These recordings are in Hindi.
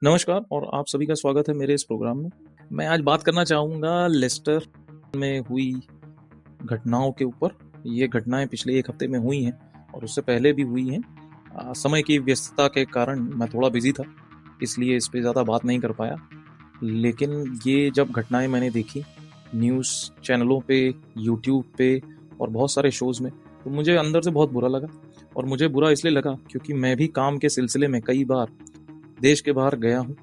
नमस्कार और आप सभी का स्वागत है मेरे इस प्रोग्राम में। मैं आज बात करना चाहूँगा लेस्टर में हुई घटनाओं के ऊपर। ये घटनाएं पिछले एक हफ्ते में हुई हैं और उससे पहले भी हुई हैं। समय की व्यस्तता के कारण मैं थोड़ा बिजी था, इसलिए इस पे ज़्यादा बात नहीं कर पाया। लेकिन ये जब घटनाएं मैंने देखी न्यूज़ चैनलों पे, यूट्यूब पे और बहुत सारे शोज़ में, तो मुझे अंदर से बहुत बुरा लगा। और मुझे बुरा इसलिए लगा क्योंकि मैं भी काम के सिलसिले में कई बार देश के बाहर गया हूँ।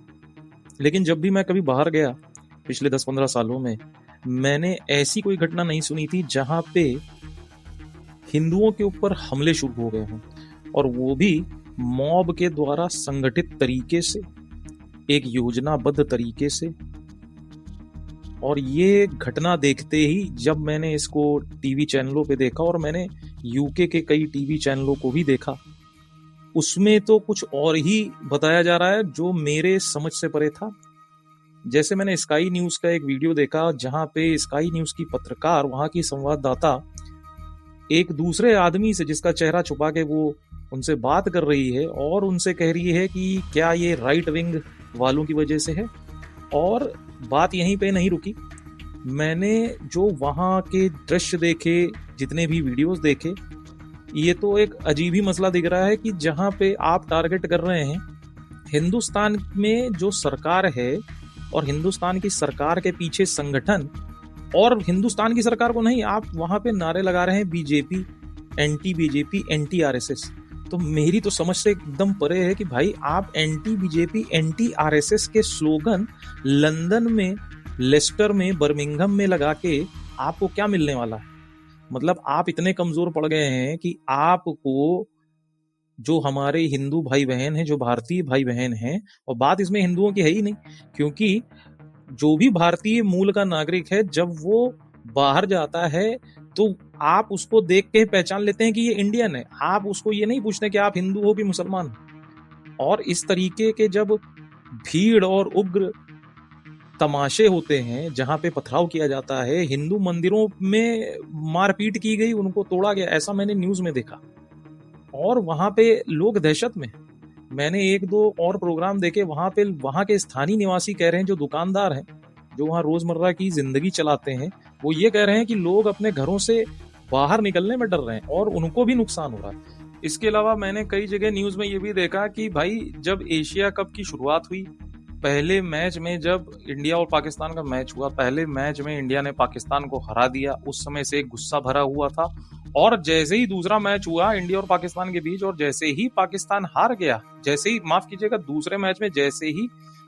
लेकिन जब भी मैं कभी बाहर गया पिछले 10-15 सालों में, मैंने ऐसी कोई घटना नहीं सुनी थी जहाँ पे हिंदुओं के ऊपर हमले शुरू हो गए हों, और वो भी मॉब के द्वारा संगठित तरीके से, एक योजनाबद्ध तरीके से। और ये घटना देखते ही जब मैंने इसको टीवी चैनलों पे देखा, और मैंने यूके के कई टीवी चैनलों को भी देखा, उसमें तो कुछ और ही बताया जा रहा है जो मेरे समझ से परे था। जैसे मैंने स्काई न्यूज़ का एक वीडियो देखा जहां पे स्काई न्यूज़ की पत्रकार, वहां की संवाददाता, एक दूसरे आदमी से जिसका चेहरा छुपा के वो उनसे बात कर रही है और उनसे कह रही है कि क्या ये राइट विंग वालों की वजह से है। और बात यहीं पे नहीं रुकी। मैंने जो वहां के दृश्य देखे, जितने भी वीडियोस देखे, ये तो एक अजीब ही मसला दिख रहा है कि जहां पे आप टारगेट कर रहे हैं हिंदुस्तान में जो सरकार है और हिंदुस्तान की सरकार के पीछे संगठन, और हिंदुस्तान की सरकार को नहीं, आप वहां पे नारे लगा रहे हैं BJP, anti BJP, anti RSS. तो मेरी तो समझ से एकदम परे है कि भाई आप एंटी बीजेपी, एंटी आरएसएस के स्लोगन लंदन में, लेस्टर में, बर्मिंघम में लगा के आपको क्या मिलने वाला है? मतलब आप इतने कमजोर पड़ गए हैं कि आपको जो हमारे हिंदू भाई बहन हैं, जो भारतीय भाई बहन हैं, और बात इसमें हिंदुओं की है ही नहीं, क्योंकि जो भी भारतीय मूल का नागरिक है जब वो बाहर जाता है तो आप उसको देख के पहचान लेते हैं कि ये इंडियन है। आप उसको ये नहीं पूछते कि आप हिंदू हो कि मुसलमान। और इस तरीके के जब भीड़ और उग्र तमाशे होते हैं जहां पे पथराव किया जाता है, हिंदू मंदिरों में मारपीट की गई, उनको तोड़ा गया, ऐसा मैंने न्यूज में देखा। और वहां पे लोग दहशत में। मैंने एक दो और प्रोग्राम देखे, वहां पे वहां के स्थानीय निवासी कह रहे हैं, जो दुकानदार हैं, जो वहां रोजमर्रा की जिंदगी चलाते हैं, वो ये कह रहे हैं कि लोग अपने घरों से बाहर निकलने में डर रहे हैं और उनको भी नुकसान हो रहा है। इसके अलावा मैंने कई जगह न्यूज में ये भी देखा कि भाई जब एशिया कप की शुरुआत हुई, पहले मैच में जब इंडिया और पाकिस्तान का मैच हुआ, पहले मैच में इंडिया ने पाकिस्तान को हरा दिया, उस समय से गुस्सा भरा हुआ था। और जैसे ही दूसरा मैच हुआ इंडिया और पाकिस्तान के बीच, और जैसे ही पाकिस्तान हार गया, जैसे ही, माफ कीजिएगा, दूसरे मैच में जैसे ही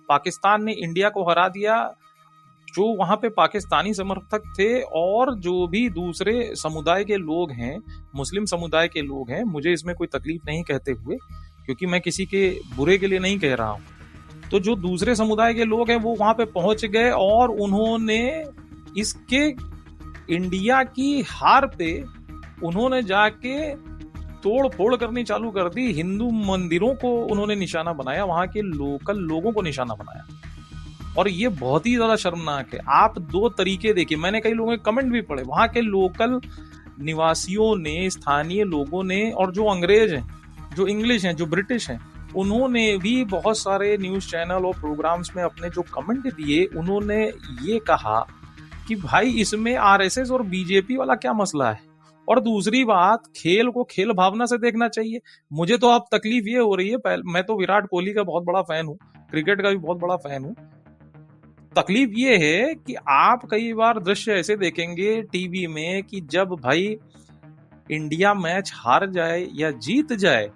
पाकिस्तान ने इंडिया को हरा दिया, जो वहां पे पाकिस्तानी समर्थक थे और जो भी दूसरे समुदाय के लोग हैं, मुस्लिम समुदाय के लोग हैं, मुझे इसमें कोई तकलीफ नहीं कहते हुए, क्योंकि मैं किसी के बुरे के लिए नहीं कह रहा हूं, तो जो दूसरे समुदाय के लोग हैं वो वहां पे पहुंच गए और उन्होंने इसके, इंडिया की हार पे उन्होंने जाके तोड़ फोड़ करनी चालू कर दी। हिंदू मंदिरों को उन्होंने निशाना बनाया, वहां के लोकल लोगों को निशाना बनाया। और ये बहुत ही ज्यादा शर्मनाक है। आप दो तरीके देखिए, मैंने कई लोगों के कमेंट भी पढ़े, वहां के लोकल निवासियों ने, स्थानीय लोगों ने, और जो अंग्रेज हैं, जो इंग्लिश हैं, जो ब्रिटिश हैं, उन्होंने भी बहुत सारे न्यूज चैनल और प्रोग्राम्स में अपने जो कमेंट दिए, उन्होंने ये कहा कि भाई इसमें आरएसएस और बीजेपी वाला क्या मसला है। और दूसरी बात, खेल को खेल भावना से देखना चाहिए। मुझे तो अब तकलीफ ये हो रही है, मैं तो विराट कोहली का बहुत बड़ा फैन हूँ, क्रिकेट का भी बहुत बड़ा फैन हूँ। तकलीफ ये है कि आप कई बार दृश्य ऐसे देखेंगे टीवी में कि जब भाई इंडिया मैच हार जाए या जीत जाए,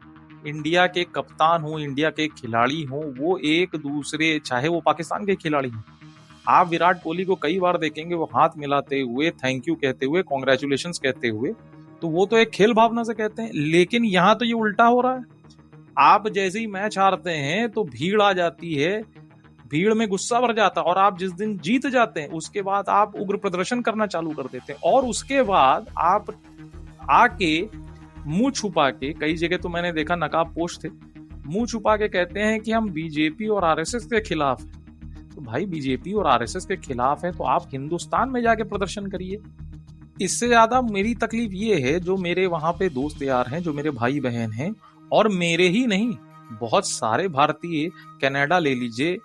इंडिया के कप्तान हो, इंडिया के खिलाड़ी हो, वो एक दूसरे, चाहे वो पाकिस्तान के खिलाड़ी हो, आप विराट कोहली को कई बार देखेंगे वो हाथ मिलाते हुए, थैंक यू कहते हुए, कॉन्ग्रेचुलेशंस कहते हुए, तो वो तो एक खेल भावना से कहते हैं। लेकिन यहाँ तो ये उल्टा हो रहा है। आप जैसे ही मैच हारते हैं तो भीड़ आ जाती है, भीड़ में गुस्सा भर जाता है, और आप जिस दिन जीत जाते हैं उसके बाद आप उग्र प्रदर्शन करना चालू कर देते हैं, और उसके बाद आप आके मुंह छुपा के, कई जगह तो मैंने देखा नकाब पोश थे, मुंह छुपा के कहते हैं कि हम बीजेपी और आरएसएस के खिलाफ हैं। तो भाई बीजेपी और आरएसएस के खिलाफ है तो आप हिंदुस्तान में जाके प्रदर्शन करिए। इससे ज्यादा मेरी तकलीफ ये है, जो मेरे वहां पे दोस्त यार हैं, जो मेरे भाई बहन हैं, और मेरे ही नहीं, बहुत सारे भारतीय, कनाडा ले लीजिए,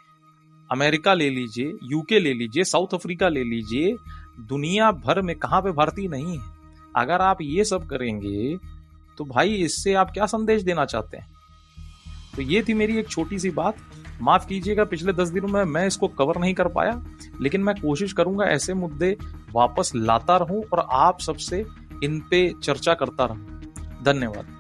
अमेरिका ले लीजिए, यूके ले लीजिए, साउथ अफ्रीका ले लीजिए, दुनिया भर में कहाँ पे भारतीय नहीं है। अगर आप ये सब करेंगे तो भाई इससे आप क्या संदेश देना चाहते हैं? तो ये थी मेरी एक छोटी सी बात। माफ कीजिएगा पिछले 10 दिनों में मैं इसको कवर नहीं कर पाया, लेकिन मैं कोशिश करूंगा ऐसे मुद्दे वापस लाता रहूं और आप सबसे इन पे चर्चा करता रहूं। धन्यवाद।